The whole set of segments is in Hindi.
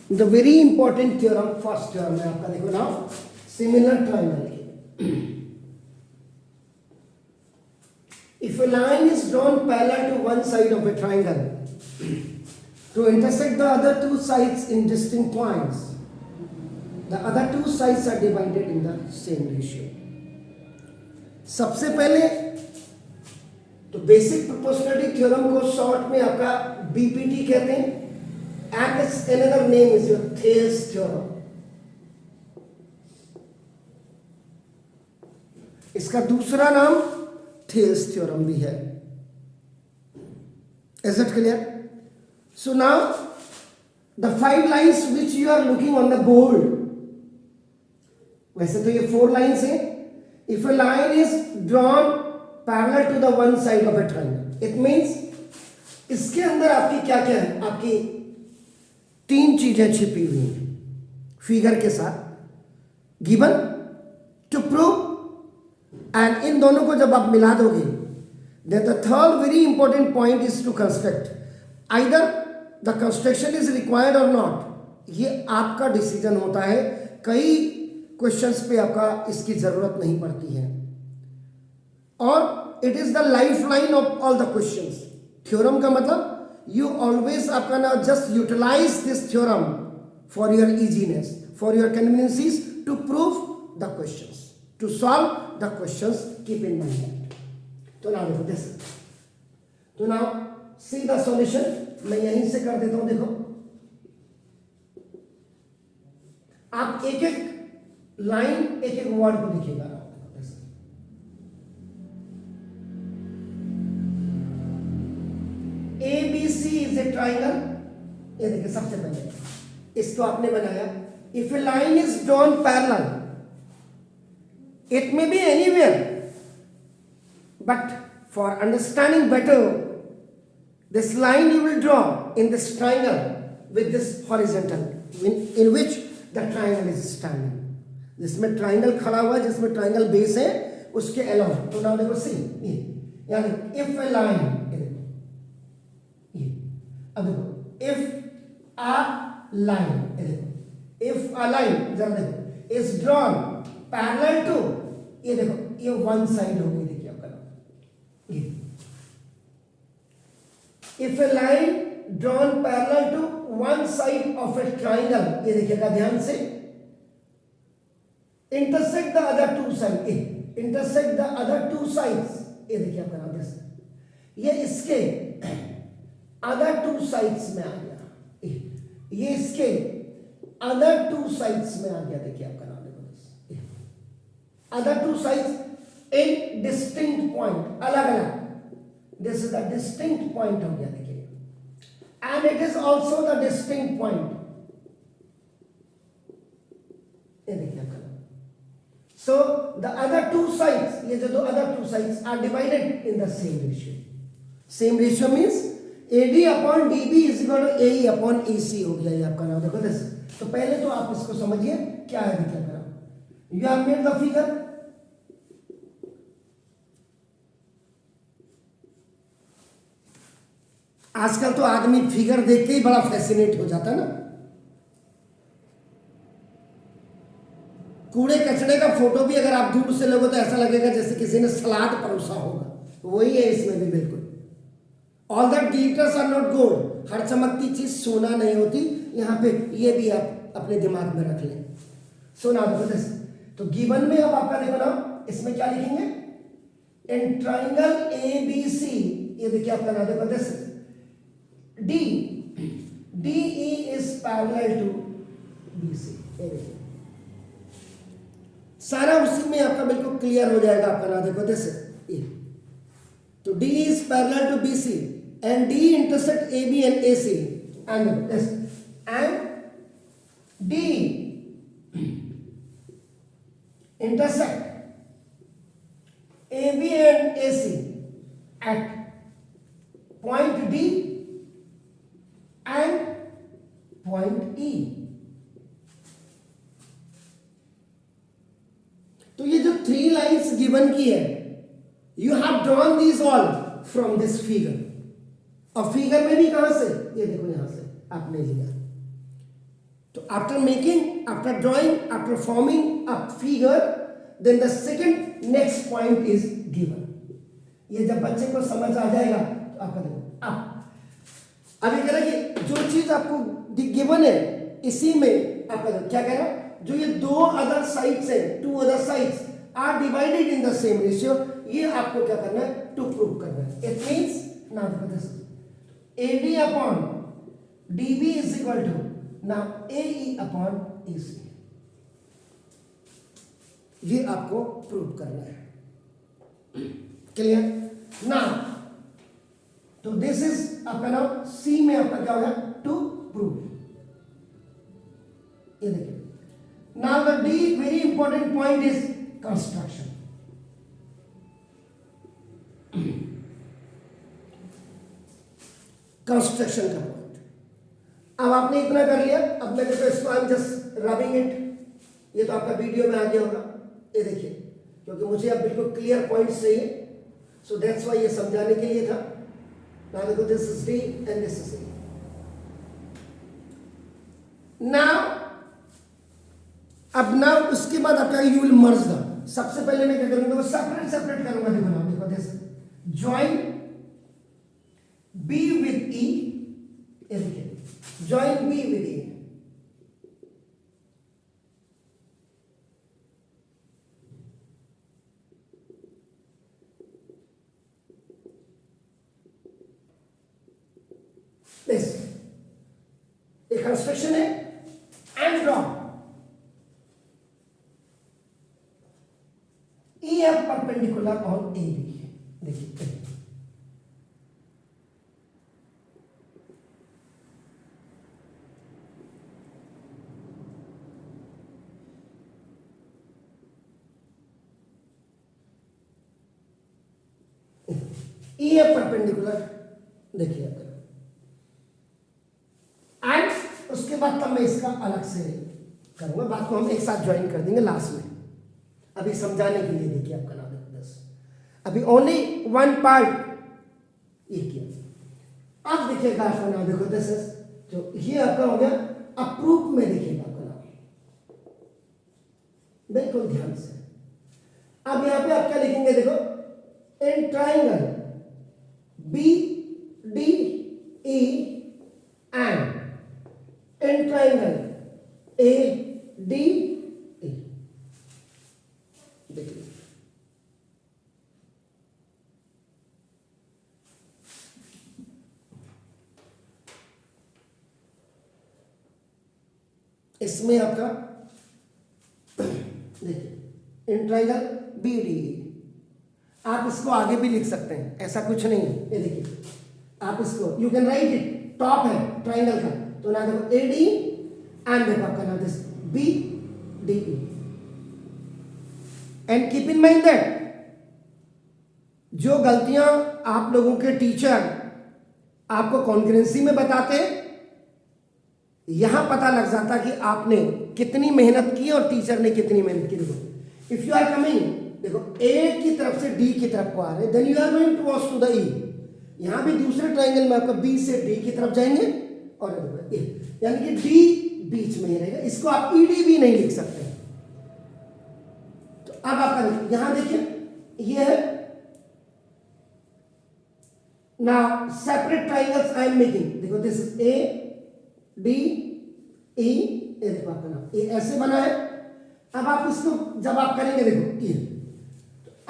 The very important theorem, first theorem है आपका, देखो ना, सिमिलर ट्राइंगल की। If a line is drawn parallel to one side of a triangle to intersect the other two sides in distinct points, the other two sides are divided in the same ratio. सबसे पहले तो बेसिक प्रोपोर्शनलिटी थ्योरम को शॉर्ट में आपका बीपीटी कहते हैं, and its another name is your Thales theorem. इसका दूसरा नाम थेल्स थ्योरम भी है। Is it clear? So now the 5 lines which you are looking on the board, वैसे तो ये 4 lines हैं। If a line is drawn parallel to the one side of a triangle, it means इसके अंदर आपकी क्या क्या है, आपकी 3 चीजें छिपी हुई हैं फिगर के साथ, गिवन, टू प्रूव, एंड इन दोनों को जब आप मिला दोगे, then the third very important point is to construct. Either the construction is required or not, ये आपका डिसीजन होता है। कई क्वेश्चंस पे आपका इसकी जरूरत नहीं पड़ती है, और it is the life line of all the questions. Theorem का मतलब you always आपका ना just utilize this theorem for your easiness, for your conveniences, to prove the questions, to solve the questions, keep in mind. तो now देखो this, तो now see the solution। मैं यहीं से कर देता हूं, देखो आप एक एक लाइन एक एक वर्ड को लिखिएगा। ABC is a triangle, ये देखिए सबसे पहले इसको आपने बनाया। If a line is drawn parallel, it may be anywhere, but for understanding better, this line you will draw in this triangle with this horizontal in which the triangle is standing, जिसमें ट्राइंगल खड़ा हुआ है, जिसमें ट्राइंगल बेस है, उसके अलावा। तो नाउ देखो सी, यानी इफ ए लाइन, अब देखो if a line, if a line जरा देखो इज ड्रॉन पैरेलल टू, ये देखो ये वन साइड हो गई, देखिए आपका ये, if a line drawn parallel to one side of a triangle, ये देखिएगा ध्यान से, intersect the other two side, intersect the other two sides, ये देखिए आपका नाम, ये इसके अदर टू साइड्स में आ गया, ये इसके अदर टू साइड्स में आ गया, देखिए आपका नाम देखो, other two sides in distinct point, अलग अलग, this is the distinct point हो गया, देखिए, and it is also the distinct point, ये देखिए आपका नाम। So the other two sides, ये जो दो other two sides are divided in the same ratio. Same ratio means AD upon DB is equal to AE upon AC हो गया, ये आपका नाम देखो दिस। तो पहले तो आप इसको समझिए क्या है, क्या करा, you have made the figure, आजकल तो आदमी फिगर देख के ही बड़ा फैसिनेट हो जाता है ना। कूड़े कचड़े का फोटो भी अगर आप दूर से लोगे तो ऐसा लगेगा जैसे किसी ने सलाद परोसा होगा, वही है इसमें भी बिल्कुल। All that glitters are not gold, हर चमकती चीज सोना नहीं होती, यहाँ पे ये भी आप अपने दिमाग में रख लें। सोना देखो, तो गिवन में अब आपका देखो ना, इसमें क्या लिखेंगे, इन ट्राइंगल ABC, ये देखिए आपका नाम देखो this, DE is parallel to BC, ये देखिए सारा उसी में आपका बिल्कुल क्लियर हो जाएगा, आपका नाम देखो दिस, तो D is parallel to BC and D intersect AB and AC, and this, and D intersect AB and AC at point D and point E। तो ये जो 3 लाइन्स गिवन की है, You have drawn these all from this figure। और फिगर में भी कहां से, ये देखो यहां से आपने लिया, after making, after drawing, after forming a figure, then the second next point is given. ये जब बच्चे को समझ आ जाएगा तो आपका देखो अब अभी कह रहा है कि जो चीज आपको गिवन है इसी में आपका क्या कह रहा है, जो ये दो अदर साइड्स है, two other sides are divided in the same ratio, ये आपको क्या करना है, टू प्रूव करना है. It means now this AD upon DB is equal to now AE upon EC. ये आपको प्रूव करना है. क्लियर नाउ, तो दिस इज आपका नाउ C में आपका क्या होगा, टू प्रूव. ये देखिए now the D very important point is construction. Construction का पॉइंट. अब आपने इतना कर लिया, अब मैं देखो इसको I am just rubbing it. ये तो आपका वीडियो में आ गया होगा. ये देखिए क्योंकि मुझे अब बिल्कुल क्लियर पॉइंट्स चाहिए, सो दैट्स व्हाई ये समझाने के लिए था. नाउ देखो this is D and this is A. Now अब नाउ उसके बाद आपका यू विल मर्ज द. सबसे पहले मैं क्या करूंगा, वो सेपरेट सेपरेट करूंगा. देखो नाउ देखो this join B with E. ये देखिए join B with E. This एक कंस्ट्रक्शन है and draw EF perpendicular on AB. देखिए EF परपेंडिकुलर, देखिए एंड उसके बाद तब मैं इसका अलग से करूंगा. बात को हम एक साथ ज्वाइन कर देंगे लास्ट में. अभी समझाने के लिए देखिए आपका नाम देखो दस. अभी ओनली वन पार्ट ये किया. अब देखिएगा आपका नाम देखो दिस इज, तो ये आपका हो गया. अब प्रूफ में देखिएगा आपका नाम बिल्कुल ध्यान से. अब यहां पे आप क्या लिखेंगे, देखो in triangle BDE and in triangle ADE. देखिए इसमें आपका देखिए इन ट्राइंगल BDE. आप इसको आगे भी लिख सकते हैं, ऐसा कुछ नहीं है. ये देखिए आप इसको you can write it, top है ट्राइंगल का, तो ना देखो AD एंड देखो आपका नाम this BDE. And keep in mind that जो गलतियां आप लोगों के टीचर आपको कॉन्करेंसी में बताते, यहां पता लग जाता कि आपने कितनी मेहनत की और टीचर ने कितनी मेहनत की. देखो इफ यू आर कमिंग, देखो A की तरफ से D की तरफ को आ रहे, then you are going towards to the E. यहां भी दूसरे ट्राइंगल में आपका B से D की तरफ जाएंगे और A, यानी कि D बीच में ही रहेगा. इसको आप ED भी नहीं लिख सकते. तो अब आप यहां देखिए ये है now separate triangles I am making. देखो this is A D E. ये देखो आपका नाम ये ऐसे बना है. अब आप इसको जब आप करेंगे देखो ये,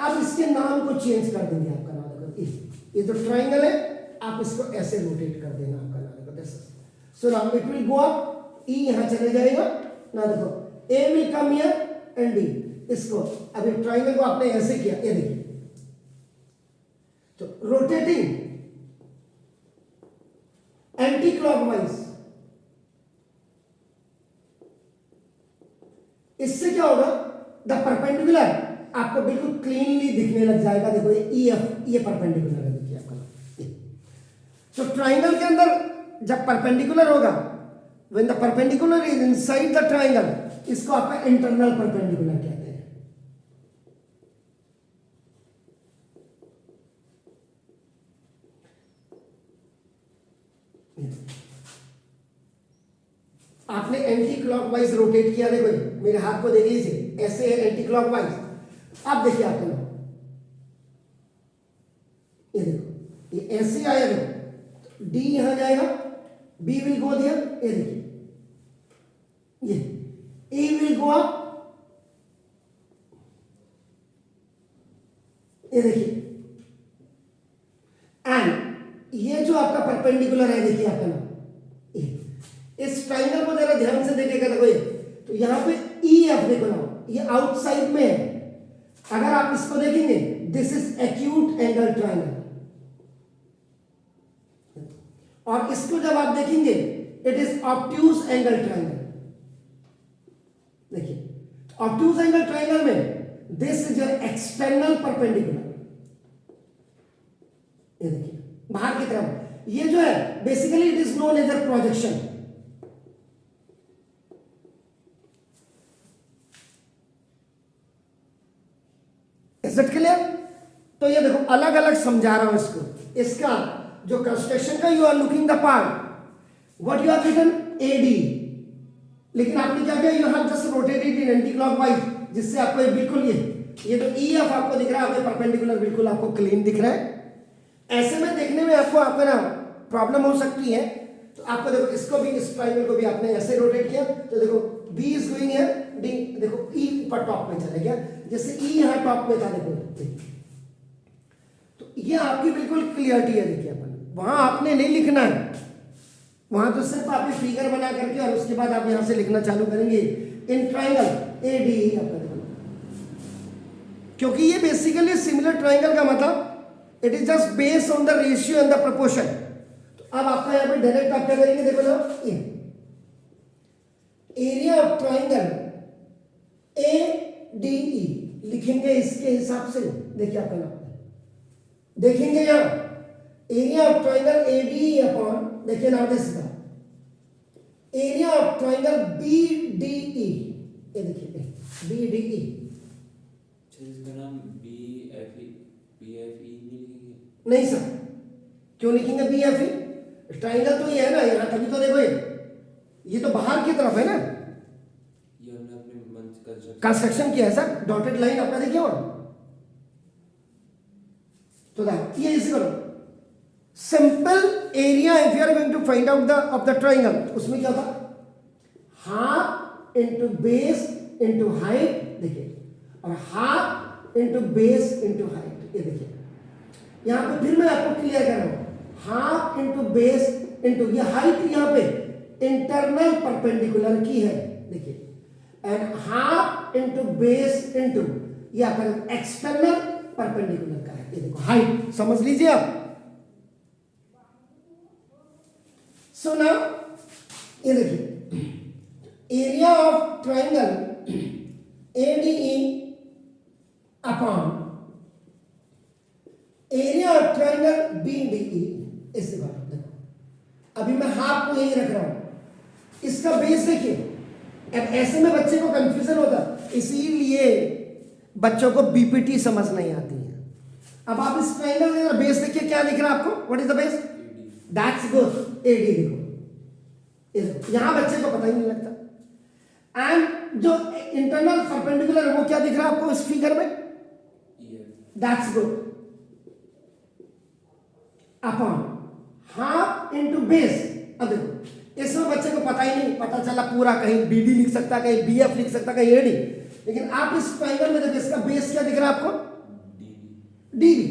अब इसके नाम को चेंज कर देंगे. आपका नाम देखो ये जो ट्राइंगल है आप इसको ऐसे रोटेट कर देना. आपका नाम देखो this. So now it will go up. E यहां चले जाएगा ना. देखो A will come here and D. इसको अभी ट्राइंगल को आपने ऐसे किया, ये देखिए तो रोटेटिंग एंटी क्लॉकवाइज. इससे क्या होगा, द परपेंडिकुलर आपको बिल्कुल क्लीनली दिखने लग जाएगा. देखो ये EF ये परपेंडिकुलर है. देखिए आपका तो ट्राइंगल के अंदर जब परपेंडिकुलर होगा, when the perpendicular is inside the triangle, इसको आपका इंटरनल परपेंडिकुलर कहते हैं. आपने एंटी क्लॉकवाइज रोटेट किया, देखो ये मेरे हाथ को देख लीजिए, ऐसे है एंटी क्लॉकवाइज। अब देखिए आपका नाम, ये देखो ये ऐसे आया, देखो डी यहां जाएगा, बी विल गो दिया, ये देखिए ये ए विल गो अप, ये देखिए, एंड ये जो आपका परपेंडिकुलर है, देखिए आपका नाम, इस ट्राइंगल को जरा ध्यान से देखिएगा, देखो ये तो यहां पे ई एफ देखो ना, ये आउटसाइड में है। अगर आप इसको देखेंगे, this is acute angle triangle, और इसको जब आप देखेंगे, it is obtuse angle triangle. देखिए ऑब्ट्यूज एंगल ट्राइंगल में this is your external perpendicular, ये देखिए बाहर की तरफ, ये जो है basically it is known as a projection. Is it clear? तो ये देखो अलग अलग समझा रहा हूं इसको, इसका जो कंस्ट्रक्शन का you are looking the part, what you are written AD, लेकिन आपने क्या किया, you have just rotated in anti clockwise, जिससे आपको ये बिल्कुल ये तो ई एफ आपको दिख रहा है, आपके परपेंडिकुलर बिल्कुल आपको क्लीन दिख रहा है। ऐसे में देखने में आपको आपका ना प्रॉब्लम हो सकती है, तो आपको देखो इसको भी, इस ट्रायंगल को भी आपने ऐसे रोटेट किया, तो देखो B is going here, D देखो ई ऊपर टॉप में चला गया, जैसे ई यहां टॉप में था, देखो तो ये आपकी बिल्कुल क्लियरिटी है। देखिए अपन वहां आपने नहीं लिखना है, वहां तो सिर्फ आप फिगर बना करके और उसके बाद आप यहां से लिखना चालू करेंगे इन ट्राइंगल ए डी आपका, क्योंकि ये बेसिकली सिमिलर ट्राइंगल का मतलब it is just based on the ratio and the proportion. तो अब आपका यहां पे डायरेक्ट आप क्या करेंगे, देखो ना ये area of triangle A D E लिखेंगे इसके हिसाब से। देखिए आपका नाम देखेंगे यहां area of triangle A D upon, देखिए नाम दिस का area of triangle B D E, ये देखिए बी डी ई, इसका नाम बी एफ ई नहीं लिखेंगे? नहीं सर, क्यों लिखेंगे बी एफ ई, ट्राइंगल तो ये है ना यहाँ, तभी तो देखो ये तो बाहर की तरफ है ना, ये हमने अपने मन से कंस्ट्रक्शन किया है सर, डॉटेड लाइन आपने देखी हो, तो ये इसी करो simple area if you are going to find out the of the triangle, उसमें क्या था, half into base into height, देखिए और half into base into height, ये देखिए यहां पे फिर मैं आपको क्लियर कर रहा हूं, हाफ इंटू बेस इंटू, ये हाइट यहां पे इंटरनल परपेंडिकुलर की है, देखिए and half into base into ये आपका एक्सटर्नल परपेंडिकुलर का है, ये देखो हाइट समझ लीजिए आप। सो नाउ ये देखिए area of triangle ADE upon area of triangle BDE, इससे बात देखो अभी मैं हाफ को यही रख रहा हूं, इसका बेस देखिए, अब ऐसे में बच्चे को कंफ्यूजन होता, इसीलिए बच्चों को बीपीटी समझ नहीं आती है। अब आप इस ट्राइंगल में बेस देखिए क्या दिख रहा है आपको, what is the base, that's good AD, देखो यहां बच्चे को पता ही नहीं लगता। एंड जो इंटरनल परपेंडिकुलर है वो क्या दिख रहा है आपको इस फिगर में, that's good upon half into base. अब देखो इसमें बच्चे को पता ही नहीं, पता चला पूरा कहीं बीडी लिख सकता, कहीं बीएफ लिख सकता, कहीं एडी, लेकिन आप इस ट्राइंगल में देखो इसका बेस क्या दिख रहा है आपको, डीबी,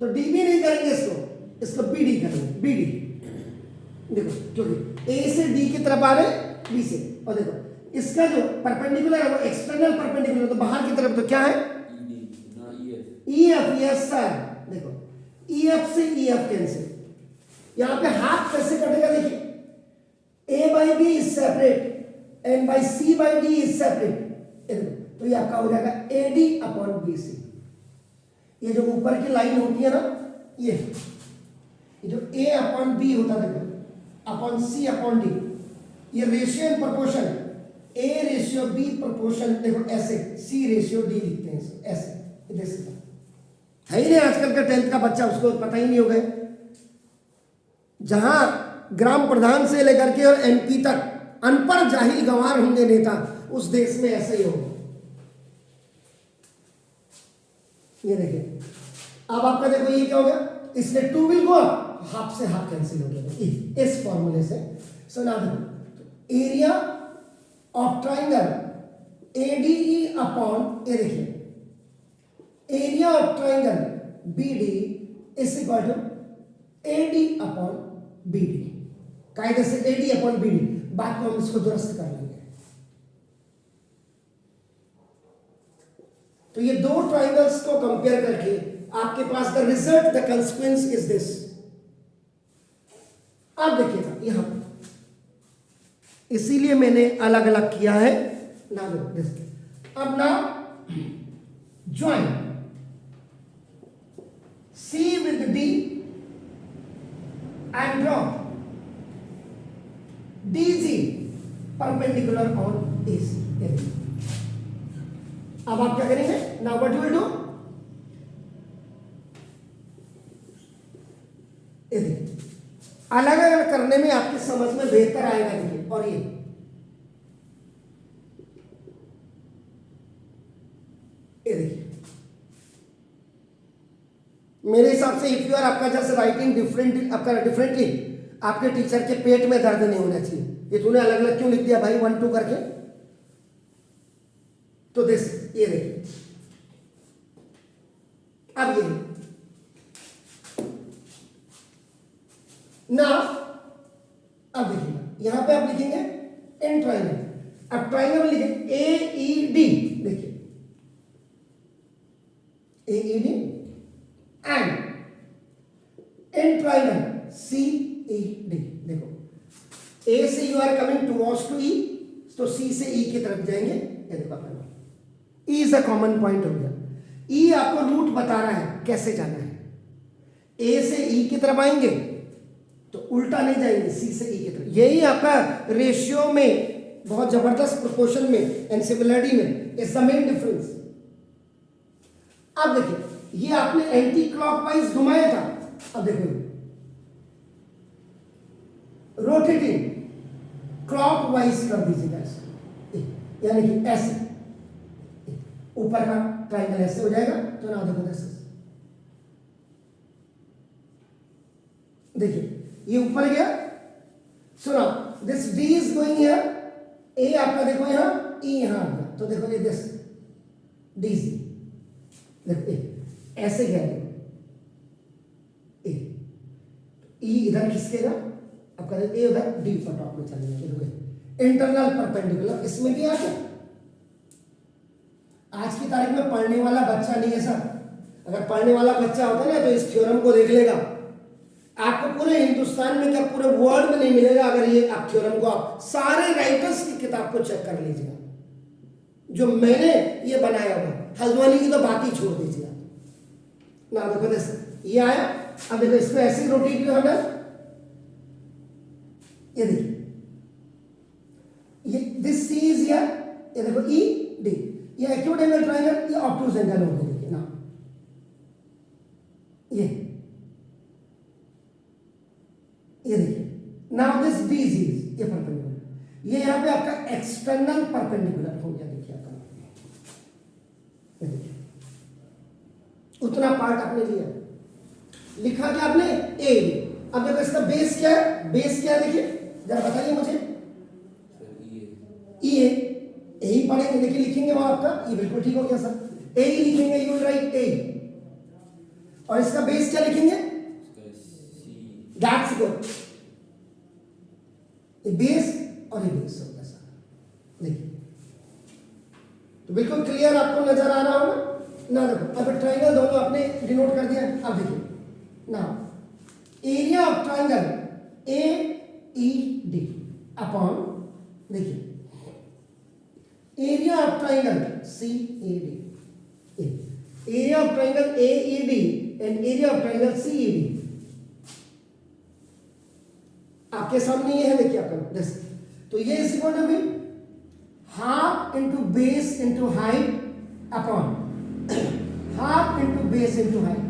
तो डीबी नहीं करेंगे इसको बीडी करेंगे, बीडी देखो क्योंकि ए से डी की तरफ आ रहे बी से, और देखो इसका जो परपेंडिकुलर है वो एक्सटर्नल परपेंडिकुलर, तो बाहर की तरफ तो क्या है ई एफ, यस सर, देखो ई एफ से ई एफ कैंसिल, यहां पे हाफ कैसे कटेगा, देखिए A by B is separate and by C by D is separate, तो ये आपका हो जाएगा A D upon B C. ये जो ऊपर की लाइन होती है ना, ये जो ए अपॉन बी होता है देखो अपॉन सी अपॉन डी, ये ratio and proportion, A ratio B proportion, देखो ऐसे सी रेशियो डी लिखते हैं ऐसे, है ही नहीं आजकल का 10th का बच्चा, उसको पता ही नहीं होगा। जहां ग्राम प्रधान से लेकर के और एमपी तक अनपढ़ जाहिल गंवार होंगे नेता, उस देश में ऐसा ही होगा। ये देखिए, अब आपका देखो ये क्या हो गया, इसलिए 2 विल गो अप, हाफ से हाफ कैंसिल हो गया इस फॉर्मूले से। सो नाउ देखो area of triangle ADE upon, ये देखिए area of triangle BD is equal to AD upon BD. कायदे से एडी अपॉन बीडी, बात को हम इसको दुरुस्त कर लेंगे। तो ये दो ट्राइंगल्स को कंपेयर करके आपके पास the result, the consequence is this. अब देखिएगा यहां, इसीलिए मैंने अलग अलग किया है ना। अब ना join C with D and draw DG perpendicular on AC। अब आप क्या करेंगे, now what you will do, अलग अलग करने में आपकी समझ में बेहतर आएगा। देखिए, और ये देखिए मेरे हिसाब से इफ यू आर, आपका जैसे राइटिंग डिफरेंट, आपका डिफरेंटली, आपके टीचर के पेट में दर्द नहीं होना चाहिए। ये तूने अलग अलग क्यों लिख दिया भाई 1 2 करके? तो दिस, ये देखिए अब ये ना, अब देखिएगा यहां पे आप लिखेंगे इन ट्राइंगल। अब ट्राइंगल में लिखेंगे ए ई डी, देखिए A E D and in triangle C E D. देखो ए से you are coming towards to E, तो सी से ई की तरफ जाएंगे। ये देखो E is a common point हो गया। ई आपको रूट बता रहा है कैसे जाना है। ए से ई की तरफ आएंगे तो उल्टा नहीं जाएंगे, सी से ई की तरफ। यही आपका रेशियो में बहुत जबरदस्त प्रोपोर्शन में एंड सिमिलरिटी में इज द मेन डिफरेंस। अब देखिए ये आपने एंटी क्लॉकवाइज घुमाया था, अब देखो रोटेटिंग क्लॉकवाइज कर दीजिएगा इसको, यानी कि ऐसे ऊपर का ट्राइंगल ऐसे हो जाएगा। तो ना देखो ऐसे, देखिए ये ऊपर गया। सुना, this D is going here, A आपका देखो यहां, ई यहां आ गया। तो देखो ये दिस डी सी, देखो ऐसे गया ए, ई इधर खिसकेगा, आपका ए उधर, डी ऊपर टॉप में चलेगा। इंटरनल परपेंडिकुलर इसमें भी आ गया। आज की तारीख में पढ़ने वाला बच्चा नहीं है सर। अगर पढ़ने वाला बच्चा होता ना तो इस थ्योरम को देख लेगा। आपको पूरे हिंदुस्तान में क्या पूरे वर्ल्ड में नहीं मिलेगा अगर ये आप थ्योरम को, आप सारे राइटर्स की किताब को चेक कर लीजिएगा जो मैंने ये बनाया हुआ। हल्द्वानी की तो बात ही छोड़ दीजिएगा ना। देखो जैसे ये आया, अब देखो इसको ऐसे ही रोटेट किया हमने, ये देखिए ये दिस सी इज हियर, ये देखो ई डी, ये एक्यूट एंगल ट्रायंगल, ये ऑब्टूज एंगल हो गया। देखिए ना ये देखिए नाउ दिस डी इज ये परपेंडिकुलर, ये यहां पे आपका एक्सटर्नल परपेंडिकुलर हो गया। देखिए आपका उतना पार्ट आपने लिया, लिखा क्या आपने ए। अब देखो इसका बेस क्या है, बेस क्या है देखिए जरा बताइए मुझे। ई है, ए ही पढ़ेंगे, देखिए लिखेंगे वहां आपका, ये बिल्कुल ठीक हो गया सर। ए ही लिखेंगे, यू विल राइट ए। और इसका बेस क्या लिखेंगे, दैट्स गुड। ये बेस और ये बेस होगा सर। देखिए तो बिल्कुल क्लियर आपको नजर आ रहा होगा ना। देखो अब ट्रायंगल दोनों आपने डिनोट कर दिया। अब देखिए ना area of triangle A E D upon, देखिए area of triangle C A D, area of triangle A E D and area of triangle C E D आपके सामने ये है। देखिए आपका तो ये is equal to be half into base into height upon half into base into height.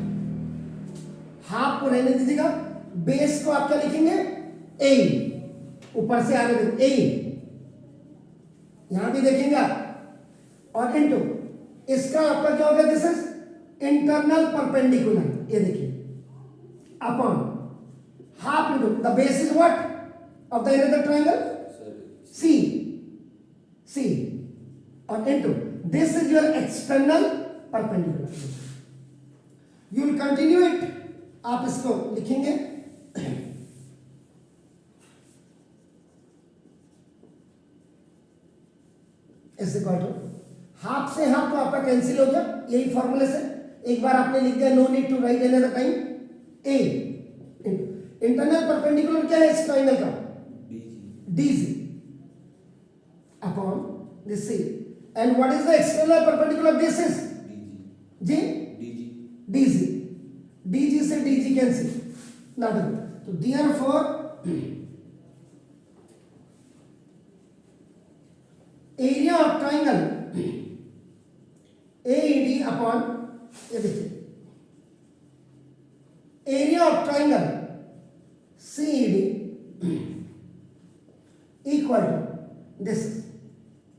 Half को रहने दीजिएगा, बेस को आप क्या लिखेंगे ए, ऊपर से आगे देखो ए, यहां भी देखेंगे आप, और इनटू इसका आपका क्या होगा, दिस इज इंटरनल परपेंडिकुलर, ये देखिए, upon half into the base is what of the another triangle, sir C, C, और into this is your external perpendicular. You will continue it, आप इसको लिखेंगे इज इक्वल टू हाफ से हाफ तो आपका कैंसिल हो गया, यही फॉर्मूले से एक बार आपने लिख दिया, no need to write any other time. A internal perpendicular क्या है इस ट्रायंगल का, DG upon this C, and what is the external perpendicular, this is G DG, DG से डीजी कैंसिल ना डू, तो therefore area of triangle AED upon, ये देखिए, area of triangle CED equal to this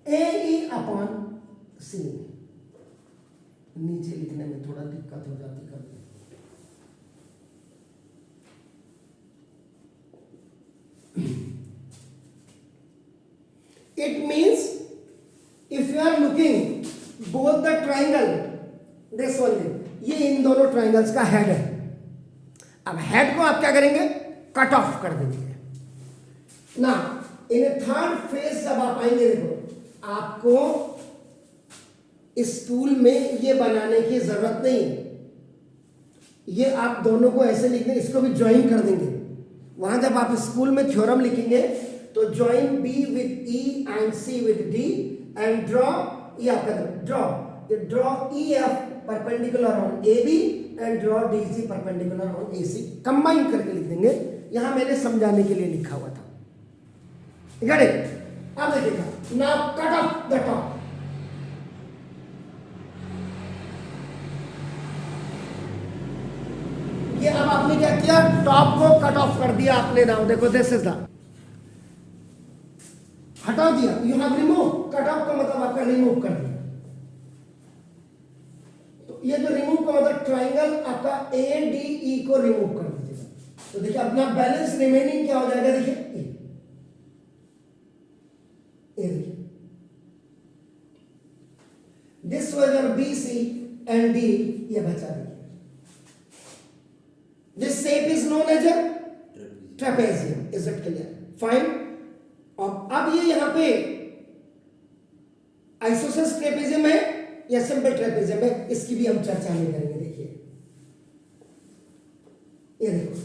AE upon C। नीचे लिखने में थोड़ा दिक्कत हो जाती कभी, it means if you are looking both the triangle, this one, ये इन दोनों ट्राइंगल्स का हेड है। अब हेड को आप क्या करेंगे, कट ऑफ कर देंगे ना। इन थर्ड फेज जब आप आएंगे, देखो आपको इस टूल में ये बनाने की जरूरत नहीं है, ये आप दोनों को ऐसे लिख देंगे, इसको भी ज्वाइन कर देंगे। वहां जब आप स्कूल में थ्योरम लिखेंगे तो join B with E and C with D and draw, ये आपका draw E F perpendicular on A B and draw D C perpendicular on A C, combine करके लिख देंगे। यहां मैंने समझाने के लिए लिखा हुआ था, गट इट। अब देखिएगा, now cut off the top, ये अब आपने क्या किया, टॉप को कट ऑफ कर दिया आपने। नाउ देखो, दिस इज द, हटा दिया, you have remove, cut off का मतलब आपका रिमूव कर दिया। तो ये जो रिमूव का मतलब ट्राइंगल आपका ADE को रिमूव कर दीजिएगा। तो देखिए अपना बैलेंस रिमेनिंग क्या हो जाएगा, देखिए ये देखिए, this was your BC and D, ये बचा देखिए। This shape is known as a trapezium, is it clear, fine. और अब ये यहां पे आइसोसेलेस ट्रेपेजियम है या सिंपल ट्रेपेजियम है, इसकी भी हम चर्चा नहीं करेंगे। देखिए ये देखो,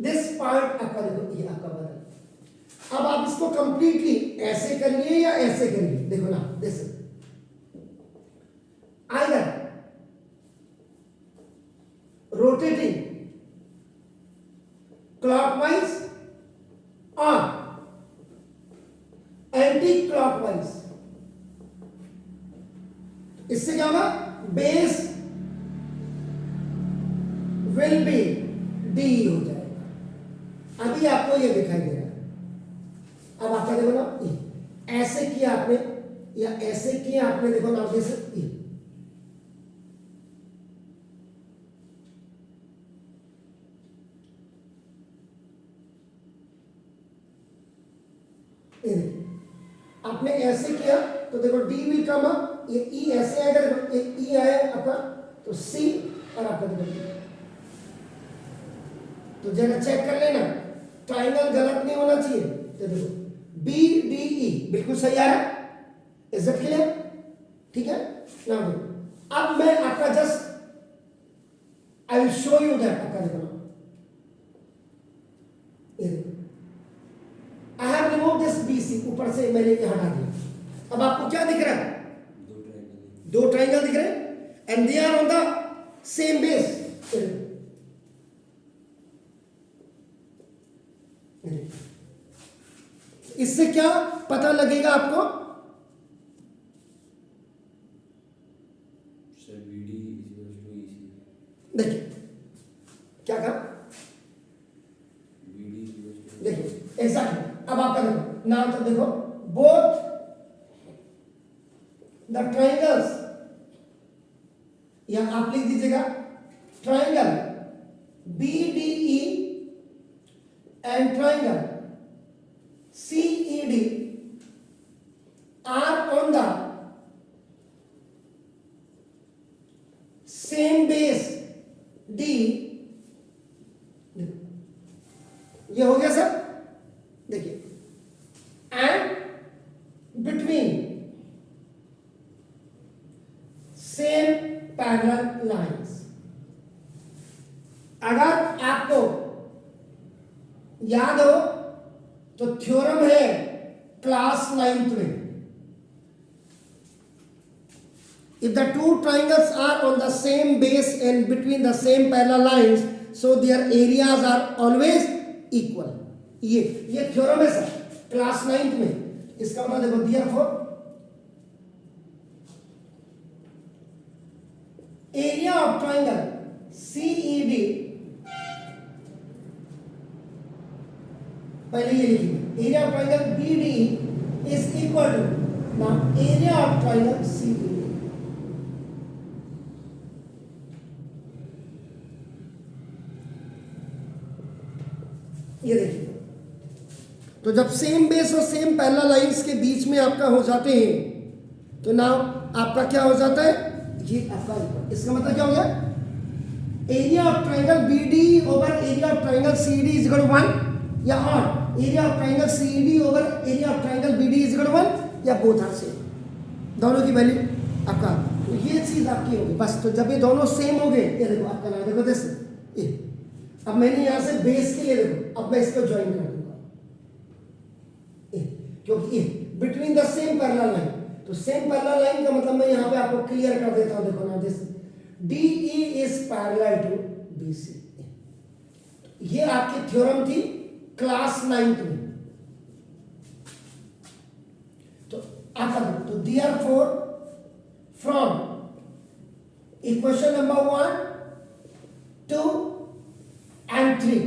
दिस पार्ट आपका, देखो ये आपका बदल। अब आप इसको कंप्लीटली ऐसे करिए या ऐसे करिए, देखो ना, दिस आइदर रोटेटिंग क्लॉकवाइज और एंटी क्लॉकवाइज। इससे क्या होगा, बेस विल बी डी हो जाएगा। अभी आपको ये दिखाई दे रहा है। अब आपका देखो ना, ऐसे किया आपने या ऐसे किया आपने, देखो ना, जैसे आपने ऐसे किया तो देखो डी विल कम अप, ये ई ऐसे आएगा, देखो एक ई आया आपका, तो सी और आपका देखो। तो जरा चेक कर लेना, ट्राइंगल गलत नहीं होना चाहिए। तो देखो बी डी ई बिल्कुल सही आ रहा है, इज इट क्लियर, ठीक है ना। अब मैं आपका just I will show you that, आपका देखो ये देखो, I have remove this BC, ऊपर से मैंने ये हटा दिया। अब आपको क्या दिख रहा है, दो ट्राइंगल दिख रहे हैं and they are on the same base. इससे क्या पता लगेगा आपको, देखिए क्या कहा, देखिए एग्जैक्टली। अब आपका देखो ना, तो देखो बोथ द ट्राइंगल्स, या आप लिख दीजिएगा triangle BDE and triangle CED are on the same base D। ये हो गया सर, देखिए, and between same parallel lines. अगर आपको याद हो तो थ्योरम है क्लास 9th में, if the two triangles are on the same base and between the same parallel lines, so their areas are always equal। ये थ्योरम है सर क्लास 9th में। इसका मतलब देखो, therefore area of triangle CED, पहले ये लिखिए, area of triangle BDE is equal to now area of triangle CED। ये देखिए, तो जब सेम बेस और सेम पैरेलल लाइंस के बीच में आपका हो जाते हैं तो नाउ आपका क्या हो जाता है, ये आपका, इसका मतलब क्या हो गया, area of triangle BD over area of triangle CED is equal to 1, या और area of triangle CED over area of triangle BD is equal to 1, या बोथ आर सेम, दोनों की वैल्यू आपका। तो ये चीज आपकी होगी बस। तो जब ये दोनों सेम हो गए, ये देखो आपका नाम देखो जैसे ये, अब मैंने यहां से बेस के लिए देखो, अब मैं इसको ज्वाइन कर दूंगा क्योंकि ये between the same parallel line, तो सेम पैरेलल लाइन का मतलब मैं यहां पे आपको क्लियर कर देता हूं, देखो ना, जैसे DE is parallel to BC। ये आपकी थ्योरम थी क्लास 9th में। तो आपका तो therefore from equation number 1, 2 and 3,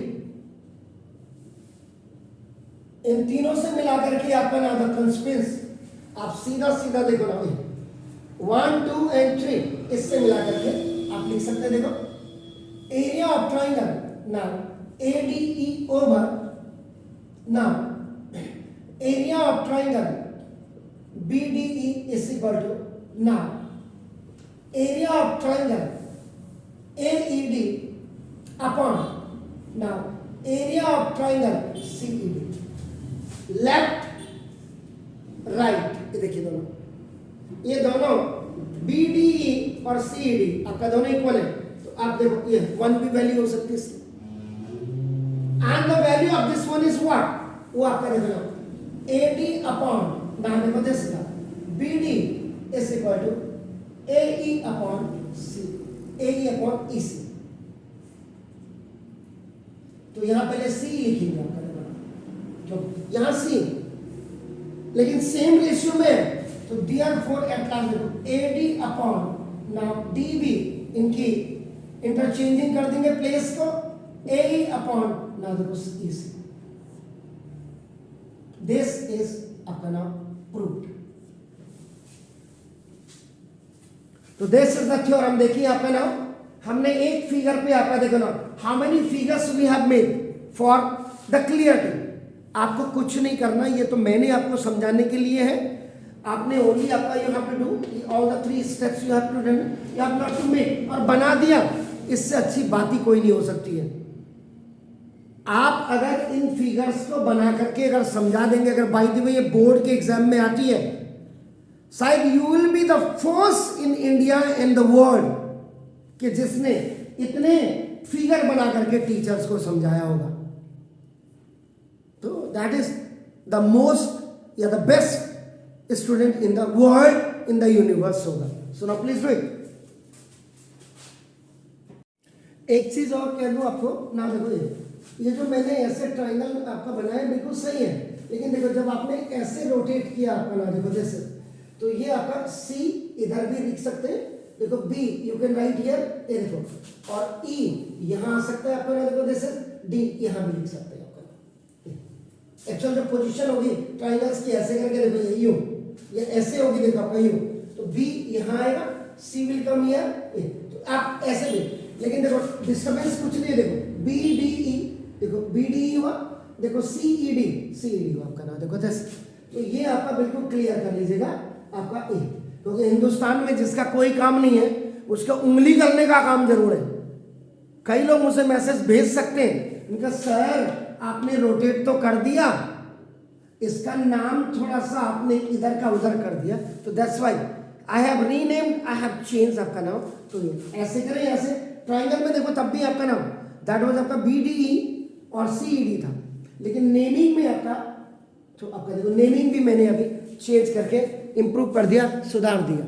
इन तीनों से मिलाकर के आपका नाम द कंस्टेंट्स, आप सीधा सीधा देखो ना, 1, 2 एंड 3 इससे मिलाकर के आप लिख सकते हैं। देखो, area of triangle now ADE over now area of triangle BDE is equal to now area of triangle AED upon now area of triangle CED। Left right, ये देखिए दोनों, ये दोनों BDE और CED आपका दोनों इक्वल है, तो आप देखो ये 1 भी वैल्यू हो सकती है इसकी, and the value of this one is what, वो आपका देखो AD अपॉन नाम देखो दिस का BD is equal to AE upon C, AE upon EC। तो यहां पहले C लिखेंगे आपका, तो यहां C, लेकिन सेम रेशियो में, तो देयरफॉर एट लास्ट देखो AD अपॉन नाउ DB, इनकी इंटरचेंजिंग कर देंगे प्लेस को, AE अपॉन नाउ देखो EC। दिस इज आपका नाउ प्रूव्ड। तो दिस इज द थ्योरम। देखिए आपका नाउ हमने एक फिगर पे आपका देखो ना, how many figures we have made for the clarity. आपको कुछ नहीं करना, ये तो मैंने आपको समझाने के लिए है। आपने ओनली आपका you have to do all the 3 steps, you have to do, you have not to make, और बना दिया। इससे अच्छी बात ही कोई नहीं हो सकती है। आप अगर इन फिगर्स को बना करके अगर समझा देंगे, अगर बाय द वे ये बोर्ड के एग्जाम में आती है, शायद you will be the first in India and the world कि जिसने इतने फिगर बना करके टीचर्स को समझाया होगा। तो दैट इज द मोस्ट या the best student in the world, in the universe होगा। So now please do it. एक चीज और कह दूं आपको ना, देखो ये जो मैंने ऐसे ट्राइंगल आपका बनाया बिल्कुल सही है, लेकिन देखो जब आपने ऐसे रोटेट किया आपका ना, देखो जैसे, तो ये आपका C इधर भी लिख सकते हैं, देखो B you can write here, ये देखो, और E यहां आ सकता है आपका ना, देखो जैसे D यहां भी लिख सकते हैं आपका। एक्चुअल जो पोजीशन होगी ट्राइंगल्स की ऐसे करके देखो, ये यू, ये ऐसे होगी देखो आपका यू, तो बी यहाँ आएगा, सी विल कम हियर, तो आप ऐसे भी, लेकिन देखो डिस्टर्बेंस कुछ नहीं है, देखो बी डी ई, देखो बी डी ई हुआ, देखो सी ई डी हुआ आपका नाम, देखो दस, तो ये आपका बिल्कुल क्लियर कर लीजिएगा आपका ए, क्योंकि हिंदुस्तान में जिसका कोई काम नहीं है उसका उंगली करने का काम जरूर है। कई लोग मुझे मैसेज भेज सकते हैं, उनका सर आपने रोटेट तो कर दिया, इसका नाम थोड़ा सा आपने इधर का उधर कर दिया, तो that's why I have renamed, I have change आपका नाम। तो ऐसे करें, ऐसे ट्राइंगल में देखो तब भी आपका नाम दैट वाज आपका बी डी ई और सी ई डी था, लेकिन नेमिंग में आपका, तो आपका देखो नेमिंग भी मैंने अभी चेंज करके इम्प्रूव कर दिया, सुधार दिया।